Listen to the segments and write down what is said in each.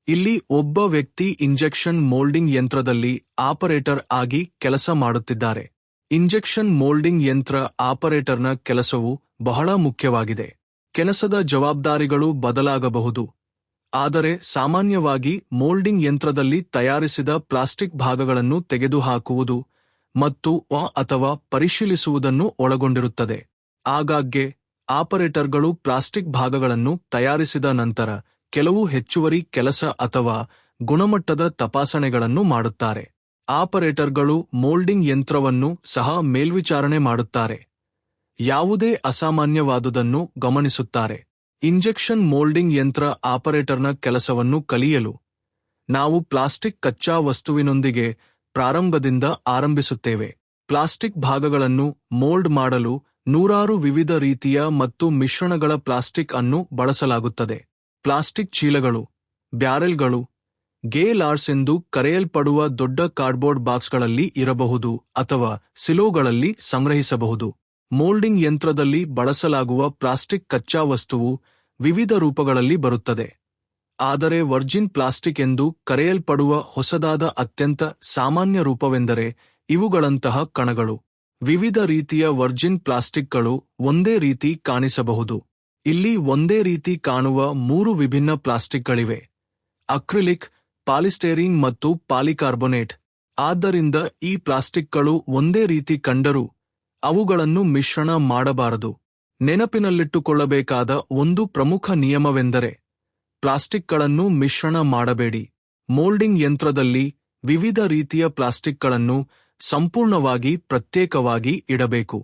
ಇಲ್ಲಿ ಒಬ್ಬ ವ್ಯಕ್ತಿ ಇಂಜೆಕ್ಷನ್ ಮೋಲ್ಡಿಂಗ್ ಯಂತ್ರದಲ್ಲಿ ಆಪರೇಟರ್ ಆಗಿ ಕೆಲಸ ಮಾಡುತ್ತಿದ್ದಾರೆ. ಇಂಜೆಕ್ಷನ್ ಮೋಲ್ಡಿಂಗ್ ಯಂತ್ರ ಆಪರೇಟರ್ನ ಕೆಲಸವು ಬಹಳ ಮುಖ್ಯವಾಗಿದೆ. ಕೆಲಸದ ಜವಾಬ್ದಾರಿಗಳು ಬದಲಾಗಬಹುದು, ಆದರೆ ಸಾಮಾನ್ಯವಾಗಿ ಮೋಲ್ಡಿಂಗ್ ಯಂತ್ರದಲ್ಲಿ ತಯಾರಿಸಿದ ಪ್ಲಾಸ್ಟಿಕ್ ಭಾಗಗಳನ್ನು ತೆಗೆದುಹಾಕುವುದು ಮತ್ತು ಅಥವಾ ಪರಿಶೀಲಿಸುವುದನ್ನು ಒಳಗೊಂಡಿರುತ್ತದೆ. ಆಗಾಗ್ಗೆ ಆಪರೇಟರ್ಗಳು ಪ್ಲಾಸ್ಟಿಕ್ ಭಾಗಗಳನ್ನು ತಯಾರಿಸಿದ ನಂತರ ಕೆಲವು ಹೆಚ್ಚುವರಿ ಕೆಲಸ ಅಥವಾ ಗುಣಮಟ್ಟದ ತಪಾಸಣೆಗಳನ್ನು ಮಾಡುತ್ತಾರೆ. ಆಪರೇಟರ್ಗಳು ಮೋಲ್ಡಿಂಗ್ ಯಂತ್ರವನ್ನು ಸಹ ಮೇಲ್ವಿಚಾರಣೆ ಮಾಡುತ್ತಾರೆ, ಯಾವುದೇ ಅಸಾಮಾನ್ಯವಾದುದನ್ನು ಗಮನಿಸುತ್ತಾರೆ. ಇಂಜೆಕ್ಷನ್ ಮೋಲ್ಡಿಂಗ್ ಯಂತ್ರ ಆಪರೇಟರ್ನ ಕೆಲಸವನ್ನು ಕಲಿಯಲು ನಾವು ಪ್ಲಾಸ್ಟಿಕ್ ಕಚ್ಚಾ ವಸ್ತುವಿನೊಂದಿಗೆ ಪ್ರಾರಂಭದಿಂದ ಆರಂಭಿಸುತ್ತೇವೆ. ಪ್ಲಾಸ್ಟಿಕ್ ಭಾಗಗಳನ್ನು ಮೋಲ್ಡ್ ಮಾಡಲು ನೂರಾರು ವಿವಿಧ ರೀತಿಯ ಮತ್ತು ಮಿಶ್ರಣಗಳ ಪ್ಲಾಸ್ಟಿಕ್ ಅನ್ನು ಬಳಸಲಾಗುತ್ತದೆ. ಪ್ಲಾಸ್ಟಿಕ್ ಚೀಲಗಳು, ಬ್ಯಾರೆಲ್ಗಳು, ಗೇಲಾರ್ಸ್ ಎಂದು ಕರೆಯಲ್ಪಡುವ ದೊಡ್ಡ ಕಾರ್ಡ್ಬೋರ್ಡ್ ಬಾಕ್ಸ್ಗಳಲ್ಲಿ ಇರಬಹುದು ಅಥವಾ ಸಿಲೋಗಳಲ್ಲಿ ಸಂಗ್ರಹಿಸಬಹುದು. ಮೋಲ್ಡಿಂಗ್ ಯಂತ್ರದಲ್ಲಿ ಬಳಸಲಾಗುವ ಪ್ಲಾಸ್ಟಿಕ್ ಕಚ್ಚಾ ವಸ್ತುವು ವಿವಿಧ ರೂಪಗಳಲ್ಲಿ ಬರುತ್ತದೆ, ಆದರೆ ವರ್ಜಿನ್ ಪ್ಲಾಸ್ಟಿಕ್ ಎಂದು ಕರೆಯಲ್ಪಡುವ ಹೊಸದಾದ ಅತ್ಯಂತ ಸಾಮಾನ್ಯ ರೂಪವೆಂದರೆ ಇವುಗಳಂತಹ ಕಣಗಳು. ವಿವಿಧ ರೀತಿಯ ವರ್ಜಿನ್ ಪ್ಲಾಸ್ಟಿಕ್ಗಳು ಒಂದೇ ರೀತಿ ಕಾಣಿಸಬಹುದು. ಇಲ್ಲಿ ಒಂದೇ ರೀತಿ ಕಾಣುವ 3 ವಿಭಿನ್ನ ಪ್ಲಾಸ್ಟಿಕ್ಗಳಿವೆ: ಅಕ್ರಿಲಿಕ್, ಪಾಲಿಸ್ಟೈರೀನ್ ಮತ್ತು ಪಾಲಿಕಾರ್ಬೊನೇಟ್. ಆದ್ದರಿಂದ ಈ ಪ್ಲಾಸ್ಟಿಕ್ಗಳು ಒಂದೇ ರೀತಿ ಕಂಡರೂ ಅವುಗಳನ್ನು ಮಿಶ್ರಣ ಮಾಡಬಾರದು. ನೆನಪಿನಲ್ಲಿಟ್ಟುಕೊಳ್ಳಬೇಕಾದ ಒಂದು ಪ್ರಮುಖ ನಿಯಮವೆಂದರೆ ಪ್ಲಾಸ್ಟಿಕ್ಗಳನ್ನು ಮಿಶ್ರಣ ಮಾಡಬೇಡಿ. ಮೋಲ್ಡಿಂಗ್ ಯಂತ್ರದಲ್ಲಿ ವಿವಿಧ ರೀತಿಯ ಪ್ಲಾಸ್ಟಿಕ್ಗಳನ್ನು ಸಂಪೂರ್ಣವಾಗಿ ಪ್ರತ್ಯೇಕವಾಗಿ ಇಡಬೇಕು.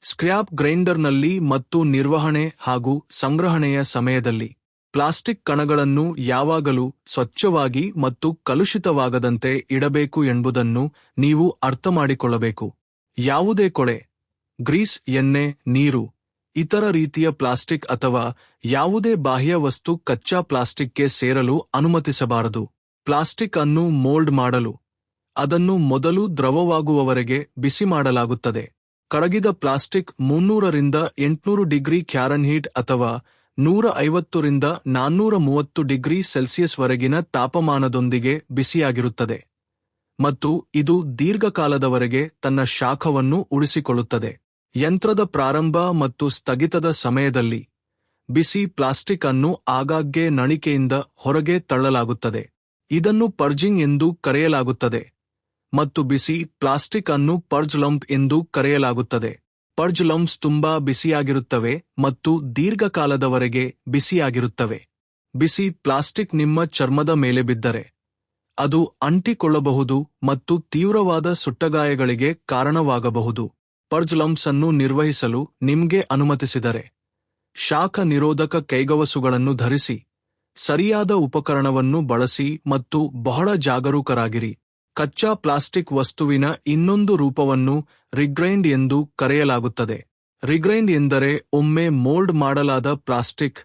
ಸ್ಕ್ರ್ಯಾಪ್ ಗ್ರೈಂಡರ್ನಲ್ಲಿ ಮತ್ತು ನಿರ್ವಹಣೆ ಹಾಗೂ ಸಂಗ್ರಹಣೆಯ ಸಮಯದಲ್ಲಿ ಪ್ಲಾಸ್ಟಿಕ್ ಕಣಗಳನ್ನು ಯಾವಾಗಲೂ ಸ್ವಚ್ಛವಾಗಿ ಮತ್ತು ಕಲುಷಿತವಾಗದಂತೆ ಇಡಬೇಕು ಎಂಬುದನ್ನು ನೀವು ಅರ್ಥಮಾಡಿಕೊಳ್ಳಬೇಕು. ಯಾವುದೇ ಕೊಳೆ, ಗ್ರೀಸ್, ಎಣ್ಣೆ, ನೀರು, ಇತರ ರೀತಿಯ ಪ್ಲಾಸ್ಟಿಕ್ ಅಥವಾ ಯಾವುದೇ ಬಾಹ್ಯ ವಸ್ತು ಕಚ್ಚಾ ಪ್ಲಾಸ್ಟಿಕ್ಗೆ ಸೇರಲು ಅನುಮತಿಸಬಾರದು. ಪ್ಲಾಸ್ಟಿಕ್ ಅನ್ನು ಮೋಲ್ಡ್ ಮಾಡಲು ಅದನ್ನು ಮೊದಲು ದ್ರವವಾಗುವವರೆಗೆ ಬಿಸಿ ಮಾಡಲಾಗುತ್ತದೆ. ಕರಗಿದ ಪ್ಲಾಸ್ಟಿಕ್ 300 ರಿಂದ 800 ಡಿಗ್ರಿ ಫ್ಯಾರನ್ಹೀಟ್ ಅಥವಾ 150 ರಿಂದ 430 ಡಿಗ್ರಿ ಸೆಲ್ಸಿಯಸ್ ವರೆಗಿನ ತಾಪಮಾನದೊಂದಿಗೆ ಬಿಸಿಯಾಗಿರುತ್ತದೆ ಮತ್ತು ಇದು ದೀರ್ಘಕಾಲದವರೆಗೆ ತನ್ನ ಶಾಖವನ್ನು ಉಳಿಸಿಕೊಳ್ಳುತ್ತದೆ. ಯಂತ್ರದ ಪ್ರಾರಂಭ ಮತ್ತು ಸ್ಥಗಿತದ ಸಮಯದಲ್ಲಿ ಬಿಸಿ ಪ್ಲಾಸ್ಟಿಕ್ ಅನ್ನು ಆಗಾಗ್ಗೆ ನಳಿಕೆಯಿಂದ ಹೊರಗೆ ತಳ್ಳಲಾಗುತ್ತದೆ. ಇದನ್ನು ಪರ್ಜಿಂಗ್ ಎಂದು ಕರೆಯಲಾಗುತ್ತದೆ ಮತ್ತು ಬಿಸಿ ಪ್ಲಾಸ್ಟಿಕ್ ಅನ್ನು ಪರ್ಜ್ ಲಂಪ್ ಎಂದು ಕರೆಯಲಾಗುತ್ತದೆ. ಪರ್ಜ್ ಲಂಪ್ಸ್ ತುಂಬಾ ಬಿಸಿಯಾಗಿರುತ್ತವೆ ಮತ್ತು ದೀರ್ಘಕಾಲದವರೆಗೆ ಬಿಸಿಯಾಗಿರುತ್ತವೆ. ಬಿಸಿ ಪ್ಲಾಸ್ಟಿಕ್ ನಿಮ್ಮ ಚರ್ಮದ ಮೇಲೆ ಬಿದ್ದರೆ ಅದು ಅಂಟಿಕೊಳ್ಳಬಹುದು ಮತ್ತು ತೀವ್ರವಾದ ಸುಟ್ಟಗಾಯಗಳಿಗೆ ಕಾರಣವಾಗಬಹುದು. ಪರ್ಜ್ ಲಂಪ್ಸ್ ಅನ್ನು ನಿರ್ವಹಿಸಲು ನಿಮಗೆ ಅನುಮತಿಸಿದರೆ ಶಾಖ ನಿರೋಧಕ ಕೈಗವಸುಗಳನ್ನು ಧರಿಸಿ, ಸರಿಯಾದ ಉಪಕರಣವನ್ನು ಬಳಸಿ ಮತ್ತು ಬಹಳ ಜಾಗರೂಕರಾಗಿರಿ. ಕಚ್ಚಾ ಪ್ಲಾಸ್ಟಿಕ್ ವಸ್ತುವಿನ ಇನ್ನೊಂದು ರೂಪವನ್ನು ರಿಗ್ರೈಂಡ್ ಎಂದು ಕರೆಯಲಾಗುತ್ತದೆ. ರಿಗ್ರೈಂಡ್ ಎಂದರೆ ಒಮ್ಮೆ ಮೋಲ್ಡ್ ಮಾಡಲಾದ ಪ್ಲಾಸ್ಟಿಕ್,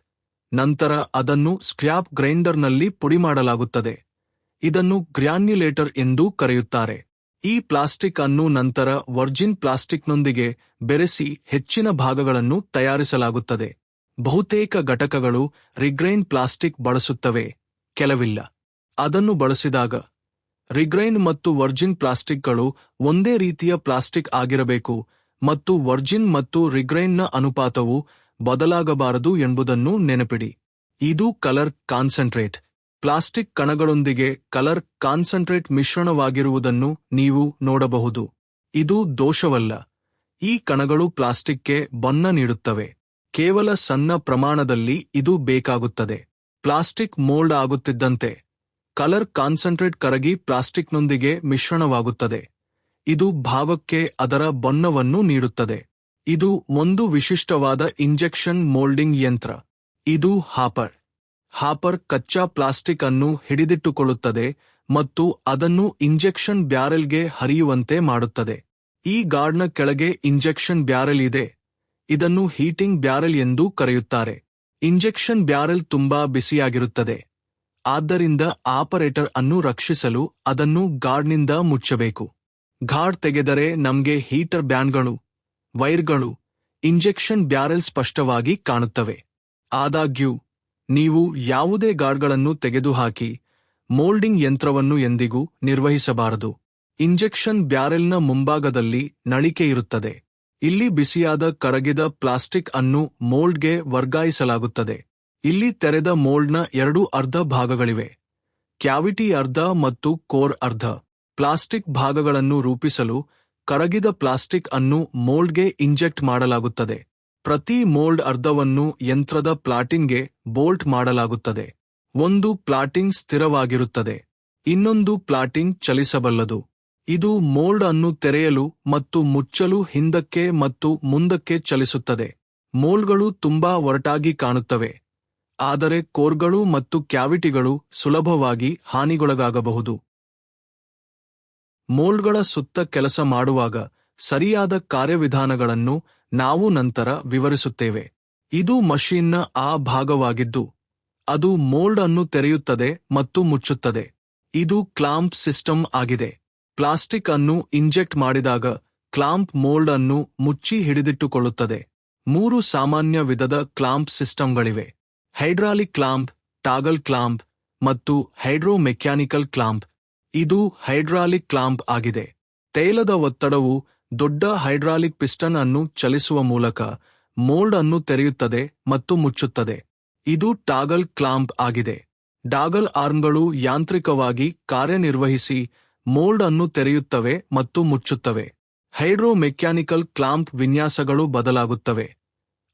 ನಂತರ ಅದನ್ನು ಸ್ಕ್ರ್ಯಾಪ್ ಗ್ರೈಂಡರ್ನಲ್ಲಿ ಪುಡಿಮಾಡಲಾಗುತ್ತದೆ. ಇದನ್ನು ಗ್ರ್ಯಾನ್ಯುಲೇಟರ್ ಎಂದೂ ಕರೆಯುತ್ತಾರೆ. ಈ ಪ್ಲಾಸ್ಟಿಕ್ ಅನ್ನು ನಂತರ ವರ್ಜಿನ್ ಪ್ಲಾಸ್ಟಿಕ್ನೊಂದಿಗೆ ಬೆರೆಸಿ ಹೆಚ್ಚಿನ ಭಾಗಗಳನ್ನು ತಯಾರಿಸಲಾಗುತ್ತದೆ. ಬಹುತೇಕ ಘಟಕಗಳು ರಿಗ್ರೈಂಡ್ ಪ್ಲಾಸ್ಟಿಕ್ ಬಳಸುತ್ತವೆ, ಕೆಲವಿಲ್ಲ. ಅದನ್ನು ಬಳಸಿದಾಗ ರಿಗ್ರೈಂಡ್ ಮತ್ತು ವರ್ಜಿನ್ ಪ್ಲಾಸ್ಟಿಕ್ಗಳು ಒಂದೇ ರೀತಿಯ ಪ್ಲಾಸ್ಟಿಕ್ ಆಗಿರಬೇಕು ಮತ್ತು ವರ್ಜಿನ್ ಮತ್ತು ರಿಗ್ರೈಂಡ್ನ ಅನುಪಾತವು ಬದಲಾಗಬಾರದು ಎಂಬುದನ್ನು ನೆನಪಿಡಿ. ಇದು ಕಲರ್ ಕಾನ್ಸಂಟ್ರೇಟ್. ಪ್ಲಾಸ್ಟಿಕ್ ಕಣಗಳೊಂದಿಗೆ ಕಲರ್ ಕಾನ್ಸಂಟ್ರೇಟ್ ಮಿಶ್ರಣವಾಗಿರುವುದನ್ನು ನೀವು ನೋಡಬಹುದು. ಇದು ದೋಷವಲ್ಲ. ಈ ಕಣಗಳು ಪ್ಲಾಸ್ಟಿಕ್ಗೆ ಬಣ್ಣ ನೀಡುತ್ತವೆ. ಕೇವಲ ಸಣ್ಣ ಪ್ರಮಾಣದಲ್ಲಿ ಇದು ಬೇಕಾಗುತ್ತದೆ. ಪ್ಲಾಸ್ಟಿಕ್ ಮೋಲ್ಡ್ ಆಗುತ್ತಿದ್ದಂತೆ ಕಲರ್ ಕಾನ್ಸಂಟ್ರೇಟ್ ಕರಗಿ ಪ್ಲಾಸ್ಟಿಕ್ನೊಂದಿಗೆ ಮಿಶ್ರಣವಾಗುತ್ತದೆ. ಇದು ಭಾಗಕ್ಕೆ ಅದರ ಬಣ್ಣವನ್ನು ನೀಡುತ್ತದೆ. ಇದು ಒಂದು ವಿಶಿಷ್ಟವಾದ ಇಂಜೆಕ್ಷನ್ ಮೋಲ್ಡಿಂಗ್ ಯಂತ್ರ. ಇದು ಹಾಪರ್. ಹಾಪರ್ ಕಚ್ಚಾ ಪ್ಲಾಸ್ಟಿಕ್ ಅನ್ನು ಹಿಡಿದಿಟ್ಟುಕೊಳ್ಳುತ್ತದೆ ಮತ್ತು ಅದನ್ನು ಇಂಜೆಕ್ಷನ್ ಬ್ಯಾರೆಲ್ಗೆ ಹರಿಯುವಂತೆ ಮಾಡುತ್ತದೆ. ಈ ಗಾರ್ಡ್ನ ಕೆಳಗೆ ಇಂಜೆಕ್ಷನ್ ಬ್ಯಾರೆಲ್ ಇದೆ. ಇದನ್ನು ಹೀಟಿಂಗ್ ಬ್ಯಾರೆಲ್ ಎಂದು ಕರೆಯುತ್ತಾರೆ. ಇಂಜೆಕ್ಷನ್ ಬ್ಯಾರೆಲ್ ತುಂಬಾ ಬಿಸಿಯಾಗಿರುತ್ತದೆ, ಆದ್ದರಿಂದ ಆಪರೇಟರ್ ಅನ್ನು ರಕ್ಷಿಸಲು ಅದನ್ನು ಗಾರ್ಡ್ನಿಂದ ಮುಚ್ಚಬೇಕು. ಗಾರ್ಡ್ ತೆಗೆದರೆ ನಮಗೆ ಹೀಟರ್ ಬ್ಯಾಂಡ್ಗಳು, ವೈರ್ಗಳು, ಇಂಜೆಕ್ಷನ್ ಬ್ಯಾರೆಲ್ ಸ್ಪಷ್ಟವಾಗಿ ಕಾಣುತ್ತವೆ. ಆದಾಗ್ಯೂ ನೀವು ಯಾವುದೇ ಗಾರ್ಡ್ಗಳನ್ನು ತೆಗೆದುಹಾಕಿ ಮೋಲ್ಡಿಂಗ್ ಯಂತ್ರವನ್ನು ಎಂದಿಗೂ ನಿರ್ವಹಿಸಬಾರದು. ಇಂಜೆಕ್ಷನ್ ಬ್ಯಾರೆಲ್ನ ಮುಂಭಾಗದಲ್ಲಿ ನಳಿಕೆ ಇರುತ್ತದೆ. ಇಲ್ಲಿ ಬಿಸಿಯಾದ ಕರಗಿದ ಪ್ಲಾಸ್ಟಿಕ್ ಅನ್ನು ಮೋಲ್ಡ್ಗೆ ವರ್ಗಾಯಿಸಲಾಗುತ್ತದೆ. ಇಲ್ಲಿ ತೆರೆದ ಮೋಲ್ಡ್ನ 2 ಅರ್ಧ ಭಾಗಗಳಿವೆ. ಕ್ಯಾವಿಟಿ ಅರ್ಧ ಮತ್ತು ಕೋರ್ ಅರ್ಧ. ಪ್ಲಾಸ್ಟಿಕ್ ಭಾಗಗಳನ್ನು ರೂಪಿಸಲು ಕರಗಿದ ಪ್ಲಾಸ್ಟಿಕ್ ಅನ್ನು ಮೋಲ್ಡ್ಗೆ ಇಂಜೆಕ್ಟ್ ಮಾಡಲಾಗುತ್ತದೆ. ಪ್ರತಿ ಮೋಲ್ಡ್ ಅರ್ಧವನ್ನು ಯಂತ್ರದ ಪ್ಲಾಟಿಂಗ್ಗೆ ಬೋಲ್ಟ್ ಮಾಡಲಾಗುತ್ತದೆ. ಒಂದು ಪ್ಲಾಟಿಂಗ್ ಸ್ಥಿರವಾಗಿರುತ್ತದೆ, ಇನ್ನೊಂದು ಪ್ಲಾಟಿಂಗ್ ಚಲಿಸಬಲ್ಲದು. ಇದು ಮೋಲ್ಡ್ ಅನ್ನು ತೆರೆಯಲು ಮತ್ತು ಮುಚ್ಚಲು ಹಿಂದಕ್ಕೆ ಮತ್ತು ಮುಂದಕ್ಕೆ ಚಲಿಸುತ್ತದೆ. ಮೋಲ್ಡ್ಗಳು ತುಂಬಾ ಒರಟಾಗಿ ಕಾಣುತ್ತವೆ, ಆದರೆ ಕೋರ್ಗಳು ಮತ್ತು ಕ್ಯಾವಿಟಿಗಳು ಸುಲಭವಾಗಿ ಹಾನಿಗೊಳಗಾಗಬಹುದು. ಮೋಲ್ಡ್ಗಳ ಸುತ್ತ ಕೆಲಸ ಮಾಡುವಾಗ ಸರಿಯಾದ ಕಾರ್ಯವಿಧಾನಗಳನ್ನು ನಾವು ನಂತರ ವಿವರಿಸುತ್ತೇವೆ. ಇದು ಮಷೀನ್ನ ಆ ಭಾಗವಾಗಿದ್ದು, ಅದು ಮೋಲ್ಡ್ ಅನ್ನು ತೆರೆಯುತ್ತದೆ ಮತ್ತು ಮುಚ್ಚುತ್ತದೆ. ಇದು ಕ್ಲಾಂಪ್ ಸಿಸ್ಟಮ್ ಆಗಿದೆ. ಪ್ಲಾಸ್ಟಿಕ್ ಅನ್ನು ಇಂಜೆಕ್ಟ್ ಮಾಡಿದಾಗ ಕ್ಲಾಂಪ್ ಮೋಲ್ಡ್ ಅನ್ನು ಮುಚ್ಚಿ ಹಿಡಿದಿಟ್ಟುಕೊಳ್ಳುತ್ತದೆ. 3 ಸಾಮಾನ್ಯ ವಿಧದ ಕ್ಲಾಂಪ್ ಸಿಸ್ಟಮ್ಗಳಿವೆ: ಹೈಡ್ರಾಲಿಕ್ ಕ್ಲಾಂಪ್, ಟಾಗಲ್ ಕ್ಲಾಂಪ್ ಮತ್ತು ಹೈಡ್ರೋಮೆಕ್ಯಾನಿಕಲ್ ಕ್ಲಾಂಪ್. ಇದು ಹೈಡ್ರಾಲಿಕ್ ಕ್ಲಾಂಪ್ ಆಗಿದೆ. ತೈಲದ ಒತ್ತಡವು ದೊಡ್ಡ ಹೈಡ್ರಾಲಿಕ್ ಪಿಸ್ಟನ್ ಅನ್ನು ಚಲಿಸುವ ಮೂಲಕ ಮೋಲ್ಡ್ ಅನ್ನು ತೆರೆಯುತ್ತದೆ ಮತ್ತು ಮುಚ್ಚುತ್ತದೆ. ಇದು ಟಾಗಲ್ ಕ್ಲಾಂಪ್ ಆಗಿದೆ. ಟಾಗಲ್ ಆರ್ಮ್ಗಳು ಯಾಂತ್ರಿಕವಾಗಿ ಕಾರ್ಯನಿರ್ವಹಿಸಿ ಮೋಲ್ಡ್ ಅನ್ನು ತೆರೆಯುತ್ತವೆ ಮತ್ತು ಮುಚ್ಚುತ್ತವೆ. ಹೈಡ್ರೋಮೆಕ್ಯಾನಿಕಲ್ ಕ್ಲಾಂಪ್ ವಿನ್ಯಾಸಗಳು ಬದಲಾಗುತ್ತವೆ,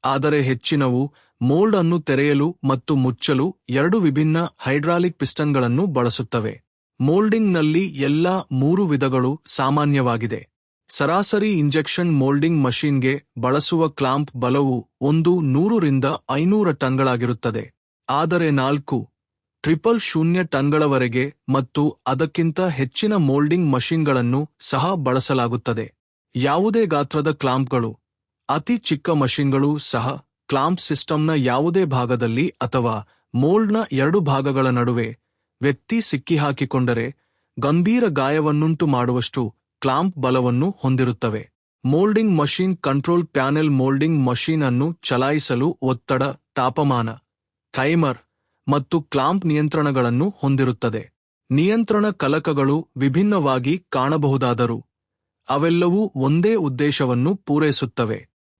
ಆದರೆ ಹೆಚ್ಚಿನವು ಮೋಲ್ಡ್ ಅನ್ನು ತೆರೆಯಲು ಮತ್ತು ಮುಚ್ಚಲು 2 ವಿಭಿನ್ನ ಹೈಡ್ರಾಲಿಕ್ ಪಿಸ್ಟನ್ಗಳನ್ನು ಬಳಸುತ್ತವೆ. ಮೋಲ್ಡಿಂಗ್ನಲ್ಲಿ ಎಲ್ಲಾ 3 ವಿಧಗಳು ಸಾಮಾನ್ಯವಾಗಿದೆ. ಸರಾಸರಿ ಇಂಜೆಕ್ಷನ್ ಮೋಲ್ಡಿಂಗ್ ಮಷೀನ್ಗೆ ಬಳಸುವ ಕ್ಲಾಂಪ್ ಬಲವು 100 ರಿಂದ 500 ಟನ್ಗಳಾಗಿರುತ್ತದೆ, ಆದರೆ 4,000 ಟನ್ಗಳವರೆಗೆ ಮತ್ತು ಅದಕ್ಕಿಂತ ಹೆಚ್ಚಿನ ಮೋಲ್ಡಿಂಗ್ ಮಷೀನ್ಗಳನ್ನು ಸಹ ಬಳಸಲಾಗುತ್ತದೆ. ಯಾವುದೇ ಗಾತ್ರದ ಕ್ಲಾಂಪ್ಗಳು, ಅತಿ ಚಿಕ್ಕ ಮಷೀನ್ಗಳು ಸಹ ಕ್ಲಾಂಪ್ ಸಿಸ್ಟಮ್ನ ಯಾವುದೇ ಭಾಗದಲ್ಲಿ ಅಥವಾ ಮೋಲ್ಡ್ನ 2 ಭಾಗಗಳ ನಡುವೆ ವ್ಯಕ್ತಿ ಸಿಕ್ಕಿಹಾಕಿಕೊಂಡರೆ ಗಂಭೀರ ಗಾಯವನ್ನುಂಟು ಮಾಡುವಷ್ಟು ಕ್ಲಾಂಪ್ ಬಲವನ್ನು ಹೊಂದಿರುತ್ತವೆ. Moulding machine control panel moulding machine ಅನ್ನು ಚಲಾಯಿಸಲು ಒತ್ತಡ, ತಾಪಮಾನ, ಟೈಮರ್ ಮತ್ತು ಕ್ಲಾಂಪ್ ನಿಯಂತ್ರಣಗಳನ್ನು ಹೊಂದಿರುತ್ತದೆ. ನಿಯಂತ್ರಣ ಫಲಕಗಳು ವಿಭಿನ್ನವಾಗಿ ಕಾಣಬಹುದಾದರೂ ಅವೆಲ್ಲವೂ ಒಂದೇ ಉದ್ದೇಶವನ್ನು ಪೂರೈಸುತ್ತವೆ.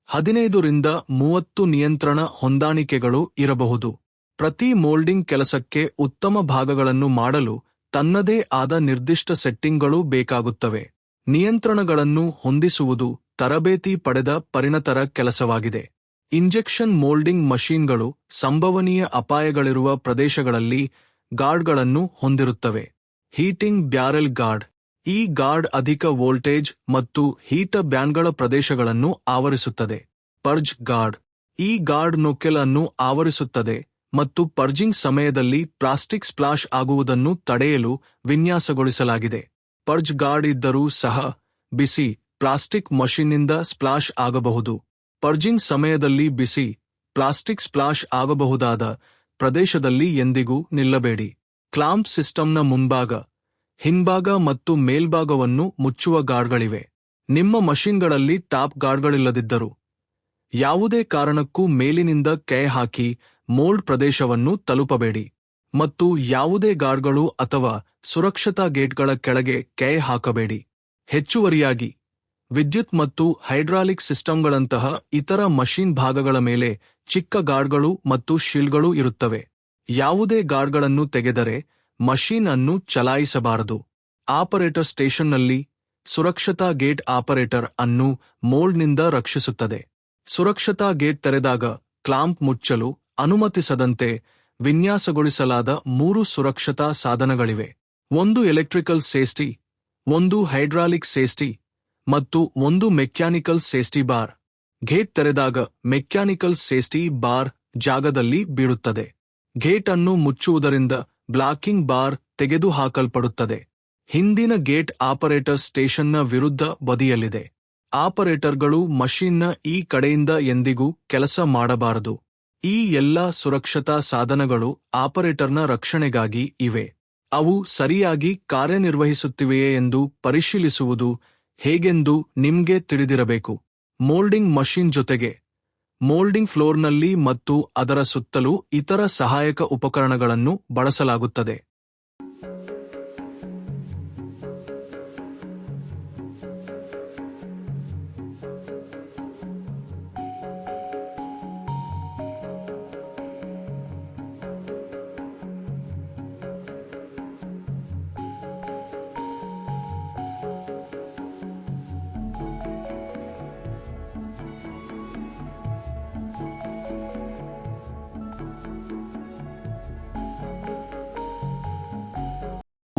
15 ರಿಂದ 30 ನಿಯಂತ್ರಣ ಹೊಂದಾಣಿಕೆಗಳು ಇರಬಹುದು. ಪ್ರತಿ ಮೋಲ್ಡಿಂಗ್ ಕೆಲಸಕ್ಕೆ ಉತ್ತಮ ಭಾಗಗಳನ್ನು ಮಾಡಲು ತನ್ನದೇ ಆದ ನಿರ್ದಿಷ್ಟ ಸೆಟ್ಟಿಂಗ್ಗಳು ಬೇಕಾಗುತ್ತವೆ. ನಿಯಂತ್ರಣಗಳನ್ನು ಹೊಂದಿಸುವುದು ತರಬೇತಿ ಪಡೆದ ಪರಿಣತರ ಕೆಲಸವಾಗಿದೆ. ಇಂಜೆಕ್ಷನ್ ಮೋಲ್ಡಿಂಗ್ ಮಷೀನ್ಗಳು ಸಂಭವನೀಯ ಅಪಾಯಗಳಿರುವ ಪ್ರದೇಶಗಳಲ್ಲಿ ಗಾರ್ಡ್ಗಳನ್ನು ಹೊಂದಿರುತ್ತವೆ. Heating barrel guard. ಈ ಗಾರ್ಡ್ ಅಧಿಕ ವೋಲ್ಟೇಜ್ ಮತ್ತು ಹೀಟ ಬ್ಯಾನ್ಗಳ ಪ್ರದೇಶಗಳನ್ನು ಆವರಿಸುತ್ತದೆ. Purge guard. ಈ ಗಾರ್ಡ್ ನೊಕೆಲ್ ಅನ್ನು ಆವರಿಸುತ್ತದೆ ಮತ್ತು ಪರ್ಜಿಂಗ್ ಸಮಯದಲ್ಲಿ ಪ್ಲಾಸ್ಟಿಕ್ ಸ್ಪ್ಲಾಶ್ ಆಗುವುದನ್ನು ತಡೆಯಲು ವಿನ್ಯಾಸಗೊಳಿಸಲಾಗಿದೆ. ಪರ್ಜ್ ಗಾರ್ಡ್ ಇದ್ದರೂ ಸಹ ಬಿಸಿ ಪ್ಲಾಸ್ಟಿಕ್ ಮಷೀನ್ನಿಂದ ಸ್ಪ್ಲಾಶ್ ಆಗಬಹುದು. ಪರ್ಜಿಂಗ್ ಸಮಯದಲ್ಲಿ ಬಿಸಿ ಪ್ಲಾಸ್ಟಿಕ್ ಸ್ಪ್ಲಾಶ್ ಆಗಬಹುದಾದ ಪ್ರದೇಶದಲ್ಲಿ ಎಂದಿಗೂ ನಿಲ್ಲಬೇಡಿ. ಕ್ಲಾಂಪ್ ಸಿಸ್ಟಮ್ನ ಮುಂಭಾಗ, ಹಿಂಭಾಗ ಮತ್ತು ಮೇಲ್ಭಾಗವನ್ನು ಮುಚ್ಚುವ ಗಾರ್ಡ್ಗಳಿವೆ. ನಿಮ್ಮ ಮಷೀನ್ಗಳಲ್ಲಿ ಟಾಪ್ ಗಾರ್ಡ್ಗಳಿಲ್ಲದಿದ್ದರೂ ಯಾವುದೇ ಕಾರಣಕ್ಕೂ ಮೇಲಿನಿಂದ ಕೈ ಹಾಕಿ ಮೋಲ್ಡ್ ಪ್ರದೇಶವನ್ನು ತಲುಪಬೇಡಿ ಮತ್ತು ಯಾವುದೇ ಗಾರ್ಡ್ಗಳು ಅಥವಾ ಸುರಕ್ಷತಾ ಗೇಟ್ಗಳ ಕೆಳಗೆ ಕೈ ಹಾಕಬೇಡಿ. ಹೆಚ್ಚುವರಿಯಾಗಿ, ವಿದ್ಯುತ್ ಮತ್ತು ಹೈಡ್ರಾಲಿಕ್ ಸಿಸ್ಟಮ್ಗಳಂತಹ ಇತರ ಮಷೀನ್ ಭಾಗಗಳ ಮೇಲೆ ಚಿಕ್ಕ ಗಾರ್ಡ್ಗಳು ಮತ್ತು ಶೀಲ್ಡ್ಗಳು ಇರುತ್ತವೆ. ಯಾವುದೇ ಗಾರ್ಡ್ಗಳನ್ನು ತೆಗೆದರೆ ಮಷೀನ್ ಅನ್ನು ಚಲಾಯಿಸಬಾರದು. ಆಪರೇಟರ್ ಸ್ಟೇಷನ್ನಲ್ಲಿ ಸುರಕ್ಷತಾ ಗೇಟ್ ಆಪರೇಟರ್ ಅನ್ನು ಮೋಲ್ಡ್ನಿಂದ ರಕ್ಷಿಸುತ್ತದೆ. ಸುರಕ್ಷತಾ ಗೇಟ್ ತೆರೆದಾಗ ಕ್ಲಾಂಪ್ ಮುಚ್ಚಲು ಅನುಮತಿಸದಂತೆ ವಿನ್ಯಾಸಗೊಳಿಸಲಾದ 3 ಸುರಕ್ಷತಾ ಸಾಧನಗಳಿವೆ: ಒಂದು ಎಲೆಕ್ಟ್ರಿಕಲ್ ಸೇಫ್ಟಿ, ಒಂದು ಹೈಡ್ರಾಲಿಕ್ ಸೇಫ್ಟಿ ಮತ್ತು ಒಂದು ಮೆಕ್ಯಾನಿಕಲ್ ಸೇಫ್ಟಿ ಬಾರ್. ಗೇಟ್ ತೆರೆದಾಗ ಮೆಕ್ಯಾನಿಕಲ್ ಸೇಫ್ಟಿ ಬಾರ್ ಜಾಗದಲ್ಲಿ ಬೀಳುತ್ತದೆ. ಗೇಟ್ ಅನ್ನು ಮುಚ್ಚುವುದರಿಂದ ಬ್ಲಾಕಿಂಗ್ ಬಾರ್ ತೆಗೆದುಹಾಕಲ್ಪಡುತ್ತದೆ. ಹಿಂದಿನ ಗೇಟ್ ಆಪರೇಟರ್ ಸ್ಟೇಷನ್ನ ವಿರುದ್ಧ ಬದಿಯಲ್ಲಿದೆ. ಆಪರೇಟರ್ಗಳು ಮಷೀನ್ನ ಈ ಕಡೆಯಿಂದ ಎಂದಿಗೂ ಕೆಲಸ ಮಾಡಬಾರದು. ಈ ಎಲ್ಲಾ ಸುರಕ್ಷತಾ ಸಾಧನಗಳು ಆಪರೇಟರ್ನ ರಕ್ಷಣೆಗಾಗಿ ಇವೆ. ಅವು ಸರಿಯಾಗಿ ಕಾರ್ಯನಿರ್ವಹಿಸುತ್ತಿವೆಯೇ ಎಂದು ಪರಿಶೀಲಿಸುವುದು ಹೇಗೆಂದು ನಿಮ್ಗೆ ತಿಳಿದಿರಬೇಕು. ಮೋಲ್ಡಿಂಗ್ ಮಷೀನ್ ಜೊತೆಗೆ ಮೋಲ್ಡಿಂಗ್ ಫ್ಲೋರ್ನಲ್ಲಿ ಮತ್ತು ಅದರ ಸುತ್ತಲೂ ಇತರ ಸಹಾಯಕ ಉಪಕರಣಗಳನ್ನು ಬಳಸಲಾಗುತ್ತದೆ.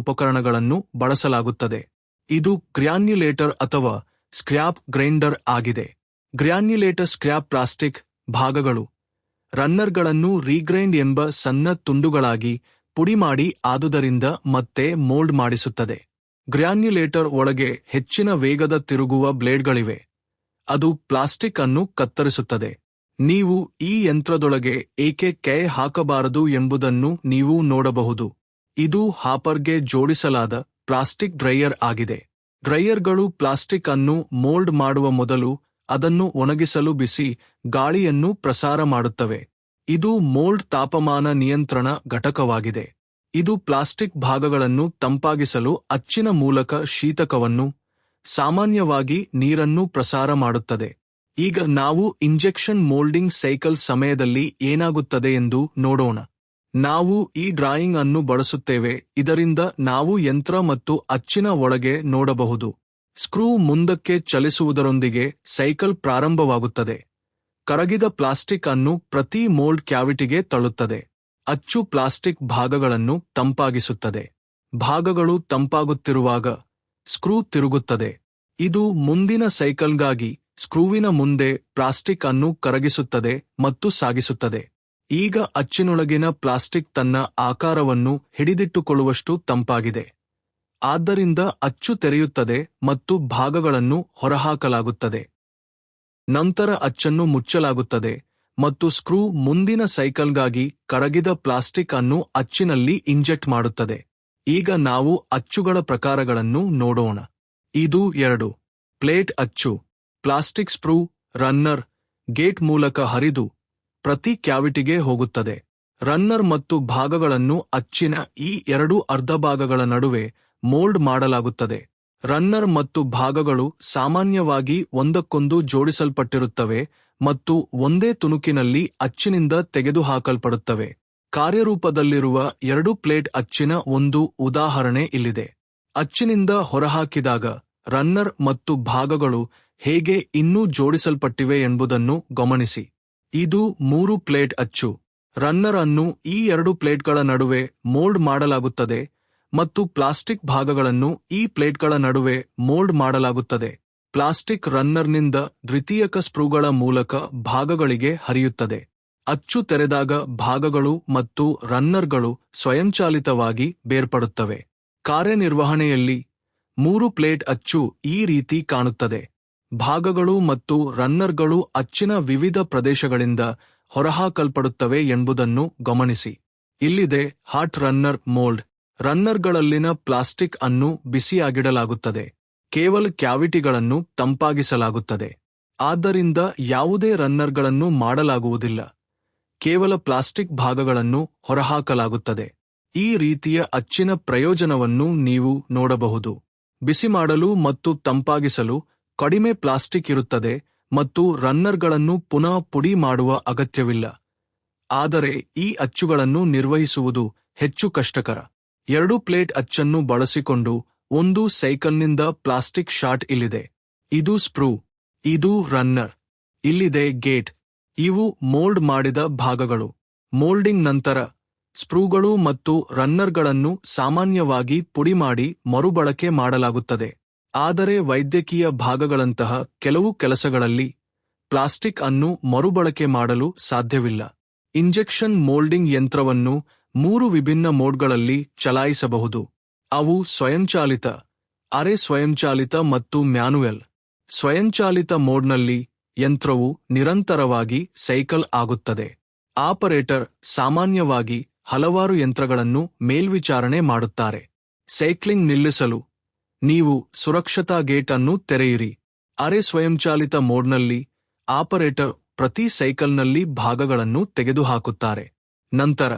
ಉಪಕರಣಗಳನ್ನು ಬಳಸಲಾಗುತ್ತದೆ. ಇದು ಗ್ರ್ಯಾನ್ಯುಲೇಟರ್ ಅಥವಾ ಸ್ಕ್ರ್ಯಾಪ್ ಗ್ರೈಂಡರ್ ಆಗಿದೆ. ಗ್ರ್ಯಾನ್ಯುಲೇಟರ್ ಸ್ಕ್ರ್ಯಾಪ್ ಪ್ಲಾಸ್ಟಿಕ್ ಭಾಗಗಳು ರನ್ನರ್ಗಳನ್ನು ರೀಗ್ರೈಂಡ್ ಎಂಬ ಸಣ್ಣ ತುಂಡುಗಳಾಗಿ ಪುಡಿಮಾಡಿ ಆದುದರಿಂದ ಮತ್ತೆ ಮೋಲ್ಡ್ ಮಾಡಿಸುತ್ತದೆ. ಗ್ರ್ಯಾನ್ಯುಲೇಟರ್ ಒಳಗೆ ಹೆಚ್ಚಿನ ವೇಗದ ತಿರುಗುವ ಬ್ಲೇಡ್ಗಳಿವೆ. ಅದು ಪ್ಲಾಸ್ಟಿಕ್ ಅನ್ನು ಕತ್ತರಿಸುತ್ತದೆ. ನೀವು ಈ ಯಂತ್ರದೊಳಗೆ ಏಕೆ ಕೈ ಹಾಕಬಾರದು ಎಂಬುದನ್ನು ನೀವು ನೋಡಬಹುದು. ಇದು ಹಾಪರ್ಗೆ ಜೋಡಿಸಲಾದ ಪ್ಲಾಸ್ಟಿಕ್ ಡ್ರೈಯರ್ ಆಗಿದೆ. ಡ್ರೈಯರ್ಗಳು ಪ್ಲಾಸ್ಟಿಕ್ ಅನ್ನು ಮೋಲ್ಡ್ ಮಾಡುವ ಮೊದಲು ಅದನ್ನು ಒಣಗಿಸಲು ಬಿಸಿ ಗಾಳಿಯನ್ನು ಪ್ರಸಾರ ಮಾಡುತ್ತವೆ. ಇದು ಮೋಲ್ಡ್ ತಾಪಮಾನ ನಿಯಂತ್ರಣ ಘಟಕವಾಗಿದೆ. ಇದು ಪ್ಲಾಸ್ಟಿಕ್ ಭಾಗಗಳನ್ನು ತಂಪಾಗಿಸಲು ಅಚ್ಚಿನ ಮೂಲಕ ಶೀತಕವನ್ನು, ಸಾಮಾನ್ಯವಾಗಿ ನೀರನ್ನು ಪ್ರಸಾರ ಮಾಡುತ್ತದೆ. ಈಗ ನಾವು ಇಂಜೆಕ್ಷನ್ ಮೋಲ್ಡಿಂಗ್ ಸೈಕಲ್ ಸಮಯದಲ್ಲಿ ಏನಾಗುತ್ತದೆ ಎಂದು ನೋಡೋಣ. ನಾವು ಈ ಡ್ರಾಯಿಂಗ್ ಅನ್ನು ಬಳಸುತ್ತೇವೆ. ಇದರಿಂದ ನಾವು ಯಂತ್ರ ಮತ್ತು ಅಚ್ಚಿನ ಒಳಗೆ ನೋಡಬಹುದು. ಸ್ಕ್ರೂ ಮುಂದಕ್ಕೆ ಚಲಿಸುವುದರೊಂದಿಗೆ ಸೈಕಲ್ ಪ್ರಾರಂಭವಾಗುತ್ತದೆ. ಕರಗಿದ ಪ್ಲಾಸ್ಟಿಕ್ ಅನ್ನು ಪ್ರತಿ ಮೋಲ್ಡ್ ಕ್ಯಾವಿಟಿಗೆ ತಳ್ಳುತ್ತದೆ. ಅಚ್ಚು ಪ್ಲಾಸ್ಟಿಕ್ ಭಾಗಗಳನ್ನು ತಂಪಾಗಿಸುತ್ತದೆ. ಭಾಗಗಳು ತಂಪಾಗುತ್ತಿರುವಾಗ ಸ್ಕ್ರೂ ತಿರುಗುತ್ತದೆ. ಇದು ಮುಂದಿನ ಸೈಕಲ್ಗಾಗಿ ಸ್ಕ್ರೂವಿನ ಮುಂದೆ ಪ್ಲಾಸ್ಟಿಕ್ ಅನ್ನು ಕರಗಿಸುತ್ತದೆ ಮತ್ತು ಸಾಗಿಸುತ್ತದೆ. ಈಗ ಅಚ್ಚಿನೊಳಗಿನ ಪ್ಲಾಸ್ಟಿಕ್ ತನ್ನ ಆಕಾರವನ್ನು ಹಿಡಿದಿಟ್ಟುಕೊಳ್ಳುವಷ್ಟು ತಂಪಾಗಿದೆ. ಆದ್ದರಿಂದ ಅಚ್ಚು ತೆರೆಯುತ್ತದೆ ಮತ್ತು ಭಾಗಗಳನ್ನು ಹೊರಹಾಕಲಾಗುತ್ತದೆ. ನಂತರ ಅಚ್ಚನ್ನು ಮುಚ್ಚಲಾಗುತ್ತದೆ ಮತ್ತು ಸ್ಕ್ರೂ ಮುಂದಿನ ಸೈಕಲ್ಗಾಗಿ ಕರಗಿದ ಪ್ಲಾಸ್ಟಿಕ್ ಅನ್ನು ಅಚ್ಚಿನಲ್ಲಿ ಇಂಜೆಕ್ಟ್ ಮಾಡುತ್ತದೆ. ಈಗ ನಾವು ಅಚ್ಚುಗಳ ಪ್ರಕಾರಗಳನ್ನು ನೋಡೋಣ. ಇದು 2 ಪ್ಲೇಟ್ ಅಚ್ಚು. ಪ್ಲಾಸ್ಟಿಕ್ ಸ್ಪ್ರೂ ರನ್ನರ್ ಗೇಟ್ ಮೂಲಕ ಹರಿದು ಪ್ರತಿ ಕ್ಯಾವಿಟಿಗೆ ಹೋಗುತ್ತದೆ. ರನ್ನರ್ ಮತ್ತು ಭಾಗಗಳನ್ನು ಅಚ್ಚಿನ ಈ 2 ಅರ್ಧಭಾಗಗಳ ನಡುವೆ ಮೋಲ್ಡ್ ಮಾಡಲಾಗುತ್ತದೆ. ರನ್ನರ್ ಮತ್ತು ಭಾಗಗಳು ಸಾಮಾನ್ಯವಾಗಿ ಒಂದಕ್ಕೊಂದು ಜೋಡಿಸಲ್ಪಟ್ಟಿರುತ್ತವೆ ಮತ್ತು ಒಂದೇ ತುಣುಕಿನಲ್ಲಿ ಅಚ್ಚಿನಿಂದ ತೆಗೆದುಹಾಕಲ್ಪಡುತ್ತವೆ. ಕಾರ್ಯರೂಪದಲ್ಲಿರುವ 2 ಪ್ಲೇಟ್ ಅಚ್ಚಿನ ಒಂದು ಉದಾಹರಣೆ ಇಲ್ಲಿದೆ. ಅಚ್ಚಿನಿಂದ ಹೊರಹಾಕಿದಾಗ ರನ್ನರ್ ಮತ್ತು ಭಾಗಗಳು ಹೇಗೆ ಇನ್ನೂ ಜೋಡಿಸಲ್ಪಟ್ಟಿವೆ ಎಂಬುದನ್ನು ಗಮನಿಸಿ. ಇದು 3 ಪ್ಲೇಟ್ ಅಚ್ಚು. ರನ್ನರ್ ಅನ್ನು ಈ 2 ಪ್ಲೇಟ್ಗಳ ನಡುವೆ ಮೋಲ್ಡ್ ಮಾಡಲಾಗುತ್ತದೆ ಮತ್ತು ಪ್ಲಾಸ್ಟಿಕ್ ಭಾಗಗಳನ್ನು ಈ ಪ್ಲೇಟ್ಗಳ ನಡುವೆ ಮೋಲ್ಡ್ ಮಾಡಲಾಗುತ್ತದೆ. ಪ್ಲಾಸ್ಟಿಕ್ ರನ್ನರ್ನಿಂದ ದ್ವಿತೀಯಕ ಸ್ಪ್ರೂಗಳ ಮೂಲಕ ಭಾಗಗಳಿಗೆ ಹರಿಯುತ್ತದೆ. ಅಚ್ಚು ತೆರೆದಾಗ ಭಾಗಗಳು ಮತ್ತು ರನ್ನರ್ಗಳು ಸ್ವಯಂಚಾಲಿತವಾಗಿ ಬೇರ್ಪಡುತ್ತವೆ. ಕಾರ್ಯನಿರ್ವಹಣೆಯಲ್ಲಿ 3 ಪ್ಲೇಟ್ ಅಚ್ಚು ಈ ರೀತಿ ಕಾಣುತ್ತದೆ. ಭಾಗಗಳು ಮತ್ತು ರನ್ನರ್ಗಳು ಅಚ್ಚಿನ ವಿವಿಧ ಪ್ರದೇಶಗಳಿಂದ ಹೊರಹಾಕಲ್ಪಡುತ್ತವೆ ಎಂಬುದನ್ನು ಗಮನಿಸಿ. ಇಲ್ಲಿದೆ ಹಾಟ್ ರನ್ನರ್ ಮೋಲ್ಡ್. ರನ್ನರ್ಗಳಲ್ಲಿನ ಪ್ಲಾಸ್ಟಿಕ್ ಅನ್ನು ಬಿಸಿಯಾಗಿಡಲಾಗುತ್ತದೆ. ಕೇವಲ ಕ್ಯಾವಿಟಿಗಳನ್ನು ತಂಪಾಗಿಸಲಾಗುತ್ತದೆ. ಆದ್ದರಿಂದ ಯಾವುದೇ ರನ್ನರ್ಗಳನ್ನು ಮಾಡಲಾಗುವುದಿಲ್ಲ. ಕೇವಲ ಪ್ಲಾಸ್ಟಿಕ್ ಭಾಗಗಳನ್ನು ಹೊರಹಾಕಲಾಗುತ್ತದೆ. ಈ ರೀತಿಯ ಅಚ್ಚಿನ ಪ್ರಯೋಜನವನ್ನು ನೀವು ನೋಡಬಹುದು. ಬಿಸಿ ಮಾಡಲು ಮತ್ತು ತಂಪಾಗಿಸಲು ಕಡಿಮೆ ಪ್ಲಾಸ್ಟಿಕ್ ಇರುತ್ತದೆ ಮತ್ತು ರನ್ನರ್ಗಳನ್ನು ಪುನಃ ಪುಡಿ ಮಾಡುವ ಅಗತ್ಯವಿಲ್ಲ. ಆದರೆ ಈ ಅಚ್ಚುಗಳನ್ನು ನಿರ್ವಹಿಸುವುದು ಹೆಚ್ಚು ಕಷ್ಟಕರ. 2 ಪ್ಲೇಟ್ ಅಚ್ಚನ್ನು ಬಳಸಿಕೊಂಡು ಒಂದು ಸೈಕಲ್ನಿಂದ ಪ್ಲಾಸ್ಟಿಕ್ ಶಾಟ್ ಇಲ್ಲಿದೆ. ಇದು ಸ್ಪ್ರೂ. ಇದು ರನ್ನರ್. ಇಲ್ಲಿದೆ ಗೇಟ್. ಇವು ಮೋಲ್ಡ್ ಮಾಡಿದ ಭಾಗಗಳು. ಮೋಲ್ಡಿಂಗ್ ನಂತರ ಸ್ಪ್ರೂಗಳು ಮತ್ತು ರನ್ನರ್ಗಳನ್ನು ಸಾಮಾನ್ಯವಾಗಿ ಪುಡಿಮಾಡಿ ಮರುಬಳಕೆ ಮಾಡಲಾಗುತ್ತದೆ. ಆದರೆ ವೈದ್ಯಕೀಯ ಭಾಗಗಳಂತಹ ಕೆಲವು ಕೆಲಸಗಳಲ್ಲಿ ಪ್ಲಾಸ್ಟಿಕ್ ಅನ್ನು ಮರುಬಳಕೆ ಮಾಡಲು ಸಾಧ್ಯವಿಲ್ಲ. ಇಂಜೆಕ್ಷನ್ ಮೋಲ್ಡಿಂಗ್ ಯಂತ್ರವನ್ನು 3 ವಿಭಿನ್ನ ಮೋಡ್ಗಳಲ್ಲಿ ಚಲಾಯಿಸಬಹುದು. ಅವು ಸ್ವಯಂಚಾಲಿತ, ಅರೆ ಸ್ವಯಂಚಾಲಿತ ಮತ್ತು ಮ್ಯಾನುಯಲ್. ಸ್ವಯಂಚಾಲಿತ ಮೋಡ್ನಲ್ಲಿ ಯಂತ್ರವು ನಿರಂತರವಾಗಿ ಸೈಕಲ್ ಆಗುತ್ತದೆ. ಆಪರೇಟರ್ ಸಾಮಾನ್ಯವಾಗಿ ಹಲವಾರು ಯಂತ್ರಗಳನ್ನು ಮೇಲ್ವಿಚಾರಣೆ ಮಾಡುತ್ತಾರೆ. ಸೈಕ್ಲಿಂಗ್ ನಿಲ್ಲಿಸಲು ನೀವು ಸುರಕ್ಷತಾ ಗೇಟ್ ಅನ್ನು ತೆರೆಯಿರಿ. ಅರೆ ಸ್ವಯಂಚಾಲಿತ ಮೋಡ್ನಲ್ಲಿ ಆಪರೇಟರ್ ಪ್ರತಿ ಸೈಕಲ್ನಲ್ಲಿ ಭಾಗಗಳನ್ನು ತೆಗೆದುಹಾಕುತ್ತಾರೆ. ನಂತರ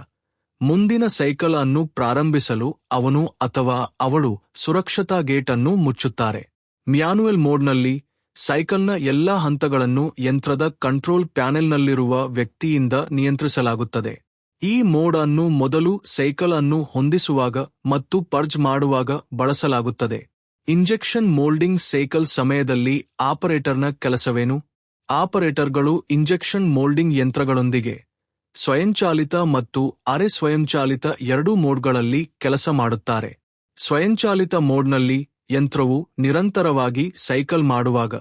ಮುಂದಿನ ಸೈಕಲ್ ಅನ್ನು ಪ್ರಾರಂಭಿಸಲು ಅವನು ಅಥವಾ ಅವಳು ಸುರಕ್ಷತಾ ಗೇಟ್ ಅನ್ನು ಮುಚ್ಚುತ್ತಾರೆ. ಮ್ಯಾನುಯಲ್ ಮೋಡ್ನಲ್ಲಿ ಸೈಕಲ್ನ ಎಲ್ಲಾ ಹಂತಗಳನ್ನು ಯಂತ್ರದ ಕಂಟ್ರೋಲ್ ಪ್ಯಾನೆಲ್ನಲ್ಲಿರುವ ವ್ಯಕ್ತಿಯಿಂದ ನಿಯಂತ್ರಿಸಲಾಗುತ್ತದೆ. ಈ ಮೋಡ್ ಅನ್ನು ಮೊದಲು ಸೈಕಲ್ ಅನ್ನು ಹೊಂದಿಸುವಾಗ ಮತ್ತು ಪರ್ಜ್ ಮಾಡುವಾಗ ಬಳಸಲಾಗುತ್ತದೆ. ಇಂಜೆಕ್ಷನ್ ಮೋಲ್ಡಿಂಗ್ ಸೈಕಲ್ ಸಮಯದಲ್ಲಿ ಆಪರೇಟರ್ನ ಕೆಲಸವೇನು? ಆಪರೇಟರ್ಗಳು ಇಂಜೆಕ್ಷನ್ ಮೋಲ್ಡಿಂಗ್ ಯಂತ್ರಗಳೊಂದಿಗೆ ಸ್ವಯಂಚಾಲಿತ ಮತ್ತು ಅರೆ ಸ್ವಯಂಚಾಲಿತ 2 ಮೋಡ್ಗಳಲ್ಲಿ ಕೆಲಸ ಮಾಡುತ್ತಾರೆ. ಸ್ವಯಂಚಾಲಿತ ಮೋಡ್ನಲ್ಲಿ ಯಂತ್ರವು ನಿರಂತರವಾಗಿ ಸೈಕಲ್ ಮಾಡುವಾಗ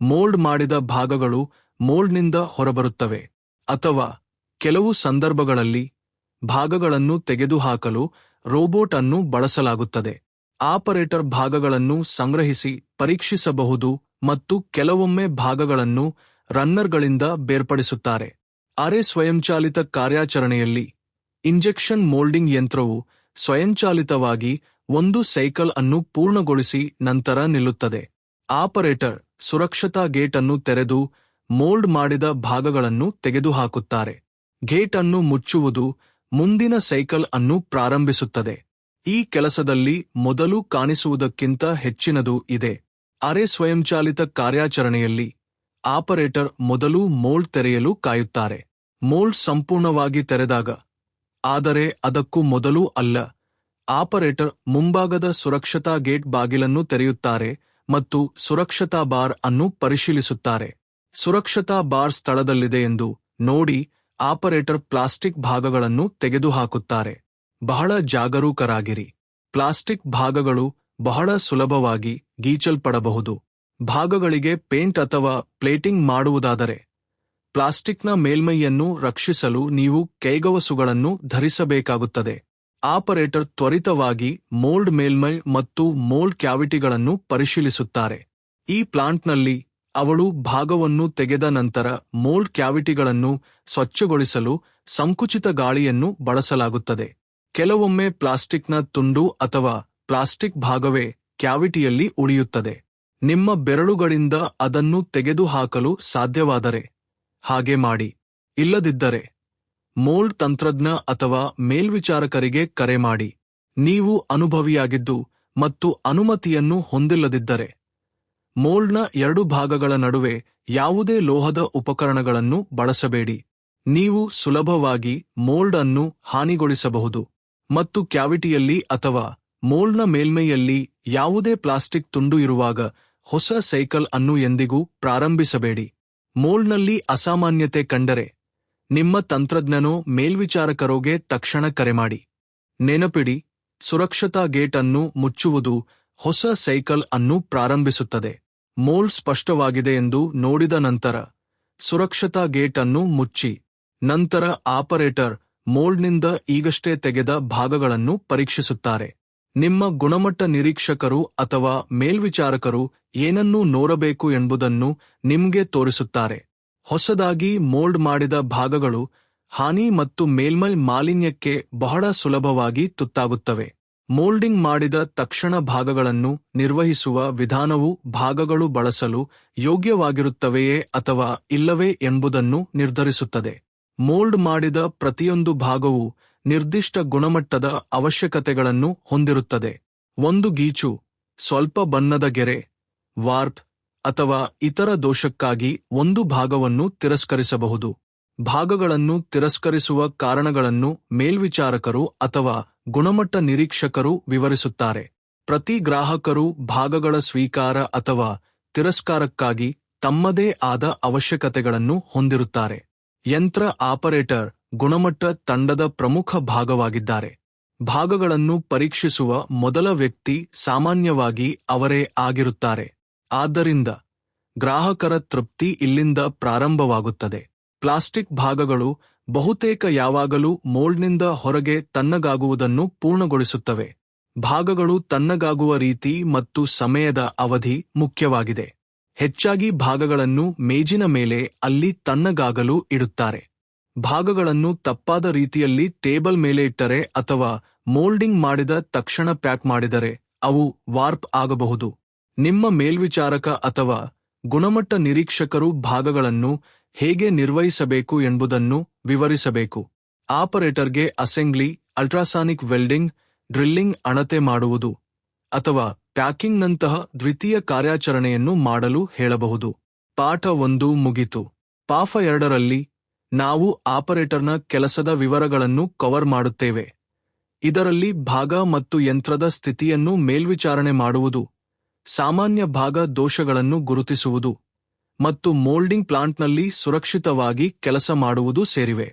ಮೋಲ್ಡ್ ಮಾಡಿದ ಭಾಗಗಳು ಮೋಲ್ಡ್ನಿಂದ ಹೊರಬರುತ್ತವೆ, ಅಥವಾ ಕೆಲವು ಸಂದರ್ಭಗಳಲ್ಲಿ ಭಾಗಗಳನ್ನು ತೆಗೆದುಹಾಕಲು ರೋಬೋಟ್ ಅನ್ನು ಬಳಸಲಾಗುತ್ತದೆ. ಆಪರೇಟರ್ ಭಾಗಗಳನ್ನು ಸಂಗ್ರಹಿಸಿ ಪರೀಕ್ಷಿಸಬಹುದು ಮತ್ತು ಕೆಲವೊಮ್ಮೆ ಭಾಗಗಳನ್ನು ರನ್ನರ್ಗಳಿಂದ ಬೇರ್ಪಡಿಸುತ್ತಾರೆ. ಅರೆ ಸ್ವಯಂಚಾಲಿತ ಕಾರ್ಯಾಚರಣೆಯಲ್ಲಿ ಇಂಜೆಕ್ಷನ್ ಮೋಲ್ಡಿಂಗ್ ಯಂತ್ರವು ಸ್ವಯಂಚಾಲಿತವಾಗಿ ಒಂದು ಸೈಕಲ್ ಅನ್ನು ಪೂರ್ಣಗೊಳಿಸಿ ನಂತರ ನಿಲ್ಲುತ್ತದೆ. ಆಪರೇಟರ್ ಸುರಕ್ಷತಾ ಗೇಟ್ ಅನ್ನು ತೆರೆದು ಮೋಲ್ಡ್ ಮಾಡಿದ ಭಾಗಗಳನ್ನು ತೆಗೆದುಹಾಕುತ್ತಾರೆ. ಗೇಟ್ ಅನ್ನು ಮುಚ್ಚುವುದು ಮುಂದಿನ ಸೈಕಲ್ ಅನ್ನು ಪ್ರಾರಂಭಿಸುತ್ತದೆ. ಈ ಕೆಲಸದಲ್ಲಿ ಮೊದಲು ಕಾಣಿಸುವುದಕ್ಕಿಂತ ಹೆಚ್ಚಿನದು ಇದೆ. ಅರೆ ಸ್ವಯಂಚಾಲಿತ ಕಾರ್ಯಾಚರಣೆಯಲ್ಲಿ ಆಪರೇಟರ್ ಮೊದಲು ಮೋಲ್ಡ್ ತೆರೆಯಲು ಕಾಯುತ್ತಾರೆ. ಮೋಲ್ಡ್ ಸಂಪೂರ್ಣವಾಗಿ ತೆರೆದಾಗ, ಆದರೆ ಅದಕ್ಕೂ ಮೊದಲು ಅಲ್ಲ, ಆಪರೇಟರ್ ಮುಂಭಾಗದ ಸುರಕ್ಷತಾ ಗೇಟ್ ಬಾಗಿಲನ್ನು ತೆರೆಯುತ್ತಾರೆ ಮತ್ತು ಸುರಕ್ಷತಾ ಬಾರ್ ಅನ್ನು ಪರಿಶೀಲಿಸುತ್ತಾರೆ. ಸುರಕ್ಷತಾ ಬಾರ್ ಸ್ಥಳದಲ್ಲಿದೆ ಎಂದು ನೋಡಿ ಆಪರೇಟರ್ ಪ್ಲಾಸ್ಟಿಕ್ ಭಾಗಗಳನ್ನು ತೆಗೆದುಹಾಕುತ್ತಾರೆ. ಬಹಳ ಜಾಗರೂಕರಾಗಿರಿ. ಪ್ಲಾಸ್ಟಿಕ್ ಭಾಗಗಳು ಬಹಳ ಸುಲಭವಾಗಿ ಗೀಚಲ್ಪಡಬಹುದು. ಭಾಗಗಳಿಗೆ ಪೇಂಟ್ ಅಥವಾ ಪ್ಲೇಟಿಂಗ್ ಮಾಡುವುದಾದರೆ ಪ್ಲಾಸ್ಟಿಕ್ನ ಮೇಲ್ಮೈಯನ್ನು ರಕ್ಷಿಸಲು ನೀವು ಕೈಗವಸುಗಳನ್ನು ಧರಿಸಬೇಕಾಗುತ್ತದೆ. ಆಪರೇಟರ್ ತ್ವರಿತವಾಗಿ ಮೋಲ್ಡ್ ಮೇಲ್ಮೈ ಮತ್ತು ಮೋಲ್ಡ್ ಕ್ಯಾವಿಟಿಗಳನ್ನು ಪರಿಶೀಲಿಸುತ್ತಾರೆ. ಈ ಪ್ಲಾಂಟ್ನಲ್ಲಿ ಅವಳು ಭಾಗವನ್ನು ತೆಗೆದ ನಂತರ ಮೋಲ್ಡ್ ಕ್ಯಾವಿಟಿಗಳನ್ನು ಸ್ವಚ್ಛಗೊಳಿಸಲು ಸಂಕುಚಿತ ಗಾಳಿಯನ್ನು ಬಳಸಲಾಗುತ್ತದೆ. ಕೆಲವೊಮ್ಮೆ ಪ್ಲಾಸ್ಟಿಕ್ನ ತುಂಡು ಅಥವಾ ಪ್ಲಾಸ್ಟಿಕ್ ಭಾಗವೇ ಕ್ಯಾವಿಟಿಯಲ್ಲಿ ಉಳಿಯುತ್ತದೆ. ನಿಮ್ಮ ಬೆರಳುಗಳಿಂದ ಅದನ್ನು ತೆಗೆದುಹಾಕಲು ಸಾಧ್ಯವಾದರೆ ಹಾಗೆ ಮಾಡಿ. ಇಲ್ಲದಿದ್ದರೆ ಮೋಲ್ಡ್ ತಂತ್ರಜ್ಞ ಅಥವಾ ಮೇಲ್ವಿಚಾರಕರಿಗೆ ಕರೆ ಮಾಡಿ. ನೀವು ಅನುಭವಿಯಾಗಿದ್ದು ಮತ್ತು ಅನುಮತಿಯನ್ನು ಹೊಂದಿಲ್ಲದಿದ್ದರೆ ಮೋಲ್ಡ್ನ ಎರಡು ಭಾಗಗಳ ನಡುವೆ ಯಾವುದೇ ಲೋಹದ ಉಪಕರಣಗಳನ್ನು ಬಳಸಬೇಡಿ. ನೀವು ಸುಲಭವಾಗಿ ಮೋಲ್ಡ್ ಅನ್ನು ಹಾನಿಗೊಳಿಸಬಹುದು ಮತ್ತು ಕ್ಯಾವಿಟಿಯಲ್ಲಿ ಅಥವಾ ಮೋಲ್ಡ್ನ ಮೇಲ್ಮೈಯಲ್ಲಿ ಯಾವುದೇ ಪ್ಲಾಸ್ಟಿಕ್ ತುಂಡು ಇರುವಾಗ ಹೊಸ ಸೈಕಲ್ ಅನ್ನು ಎಂದಿಗೂ ಪ್ರಾರಂಭಿಸಬೇಡಿ. ಮೋಲ್ಡ್ನಲ್ಲಿ ಅಸಾಮಾನ್ಯತೆ ಕಂಡರೆ ನಿಮ್ಮ ತಂತ್ರಜ್ಞನೋ ಮೇಲ್ವಿಚಾರಕರೋಗೆ ತಕ್ಷಣ ಕರೆ ಮಾಡಿ. ನೆನಪಿಡಿ, ಸುರಕ್ಷತಾ ಗೇಟ್ ಅನ್ನು ಮುಚ್ಚುವುದು ಹೊಸ ಸೈಕಲ್ ಅನ್ನು ಪ್ರಾರಂಭಿಸುತ್ತದೆ. ಮೋಲ್ಡ್ ಸ್ಪಷ್ಟವಾಗಿದೆ ಎಂದು ನೋಡಿದ ನಂತರ ಸುರಕ್ಷತಾ ಗೇಟ್ ಅನ್ನು ಮುಚ್ಚಿ. ನಂತರ ಆಪರೇಟರ್ ಮೋಲ್ಡ್ನಿಂದ ಈಗಷ್ಟೇ ತೆಗೆದ ಭಾಗಗಳನ್ನು ಪರೀಕ್ಷಿಸುತ್ತಾರೆ. ನಿಮ್ಮ ಗುಣಮಟ್ಟ ನಿರೀಕ್ಷಕರು ಅಥವಾ ಮೇಲ್ವಿಚಾರಕರು ಏನನ್ನು ನೋಡಬೇಕು ಎಂಬುದನ್ನು ನಿಮಗೆ ತೋರಿಸುತ್ತಾರೆ. ಹೊಸದಾಗಿ ಮೋಲ್ಡ್ ಮಾಡಿದ ಭಾಗಗಳು ಹಾನಿ ಮತ್ತು ಮೇಲ್ಮೈ ಮಾಲಿನ್ಯಕ್ಕೆ ಬಹಳ ಸುಲಭವಾಗಿ ತುತ್ತಾಗುತ್ತವೆ. ಮೋಲ್ಡಿಂಗ್ ಮಾಡಿದ ತಕ್ಷಣ ಭಾಗಗಳನ್ನು ನಿರ್ವಹಿಸುವ ವಿಧಾನವು ಭಾಗಗಳು ಬಳಸಲು ಯೋಗ್ಯವಾಗಿರುತ್ತವೆಯೇ ಅಥವಾ ಇಲ್ಲವೇ ಎಂಬುದನ್ನು ನಿರ್ಧರಿಸುತ್ತದೆ. ಮೋಲ್ಡ್ ಮಾಡಿದ ಪ್ರತಿಯೊಂದು ಭಾಗವು ನಿರ್ದಿಷ್ಟ ಗುಣಮಟ್ಟದ ಅವಶ್ಯಕತೆಗಳನ್ನು ಹೊಂದಿರುತ್ತದೆ. ಒಂದು ಗೀಚು, ಸ್ವಲ್ಪ ಬಣ್ಣದ ಗೆರೆ, ವಾರ್ಪ್ ಅಥವಾ ಇತರ ದೋಷಕ್ಕಾಗಿ ಒಂದು ಭಾಗವನ್ನು ತಿರಸ್ಕರಿಸಬಹುದು. ಭಾಗಗಳನ್ನು ತಿರಸ್ಕರಿಸುವ ಕಾರಣಗಳನ್ನು ಮೇಲ್ವಿಚಾರಕರು ಅಥವಾ ಗುಣಮಟ್ಟ ನಿರೀಕ್ಷಕರು ವಿವರಿಸುತ್ತಾರೆ. ಪ್ರತಿ ಗ್ರಾಹಕರು ಭಾಗಗಳ ಸ್ವೀಕಾರ ಅಥವಾ ತಿರಸ್ಕಾರಕ್ಕಾಗಿ ತಮ್ಮದೇ ಆದ ಅವಶ್ಯಕತೆಗಳನ್ನು ಹೊಂದಿರುತ್ತಾರೆ. ಯಂತ್ರ ಆಪರೇಟರ್ ಗುಣಮಟ್ಟ ತಂಡದ ಪ್ರಮುಖ ಭಾಗವಾಗಿದ್ದಾರೆ. ಭಾಗಗಳನ್ನು ಪರೀಕ್ಷಿಸುವ ಮೊದಲ ವ್ಯಕ್ತಿ ಸಾಮಾನ್ಯವಾಗಿ ಅವರೇ ಆಗಿರುತ್ತಾರೆ. ಆದ್ದರಿಂದ ಗ್ರಾಹಕರ ತೃಪ್ತಿ ಇಲ್ಲಿಂದ ಪ್ರಾರಂಭವಾಗುತ್ತದೆ. ಪ್ಲಾಸ್ಟಿಕ್ ಭಾಗಗಳು ಬಹುತೇಕ ಯಾವಾಗಲೂ ಮೋಲ್ಡ್ನಿಂದ ಹೊರಗೆ ತಣ್ಣಗಾಗುವುದನ್ನು ಪೂರ್ಣಗೊಳಿಸುತ್ತವೆ. ಭಾಗಗಳು ತಣ್ಣಗಾಗುವ ರೀತಿ ಮತ್ತು ಸಮಯದ ಅವಧಿ ಮುಖ್ಯವಾಗಿದೆ. ಹೆಚ್ಚಾಗಿ ಭಾಗಗಳನ್ನು ಮೇಜಿನ ಮೇಲೆ ಅಲ್ಲಿ ತಣ್ಣಗಾಗಲು ಇಡುತ್ತಾರೆ. ಭಾಗಗಳನ್ನು ತಪ್ಪಾದ ರೀತಿಯಲ್ಲಿ ಟೇಬಲ್ ಮೇಲೆ ಇಟ್ಟರೆ ಅಥವಾ ಮೋಲ್ಡಿಂಗ್ ಮಾಡಿದ ತಕ್ಷಣ ಪ್ಯಾಕ್ ಮಾಡಿದರೆ ಅವು ವಾರ್ಪ್ ಆಗಬಹುದು. ನಿಮ್ಮ ಮೇಲ್ವಿಚಾರಕ ಅಥವಾ ಗುಣಮಟ್ಟ ನಿರೀಕ್ಷಕರು ಭಾಗಗಳನ್ನು ಹೇಗೆ ನಿರ್ವಹಿಸಬೇಕು ಎಂಬುದನ್ನು ವಿವರಿಸಬೇಕು. ಆಪರೇಟರ್ಗೆ ಅಸೆಂಬ್ಲಿ, ಅಲ್ಟ್ರಾಸಾನಿಕ್ ವೆಲ್ಡಿಂಗ್, ಡ್ರಿಲ್ಲಿಂಗ್ ಅಳತೆ ಮಾಡುವುದು ಅಥವಾ ಪ್ಯಾಕಿಂಗ್ನಂತಹ ದ್ವಿತೀಯ ಕಾರ್ಯಾಚರಣೆಯನ್ನು ಮಾಡಲು ಹೇಳಬಹುದು. ಪಾಠ 1 ಮುಗಿತು. ಪಾಠ 2ರಲ್ಲಿ ನಾವು ಆಪರೇಟರ್ನ ಕೆಲಸದ ವಿವರಗಳನ್ನು ಕವರ್ ಮಾಡುತ್ತೇವೆ. ಇದರಲ್ಲಿ ಭಾಗ ಮತ್ತು ಯಂತ್ರದ ಸ್ಥಿತಿಯನ್ನು ಮೇಲ್ವಿಚಾರಣೆ ಮಾಡುವುದು, ಸಾಮಾನ್ಯ ಭಾಗ ದೋಷಗಳನ್ನು ಗುರುತಿಸುವುದು ಮತ್ತು ಮೋಲ್ಡಿಂಗ್ ಪ್ಲಾಂಟ್ನಲ್ಲಿ ಸುರಕ್ಷಿತವಾಗಿ ಕೆಲಸ ಮಾಡುವುದು ಸೇರಿವೆ.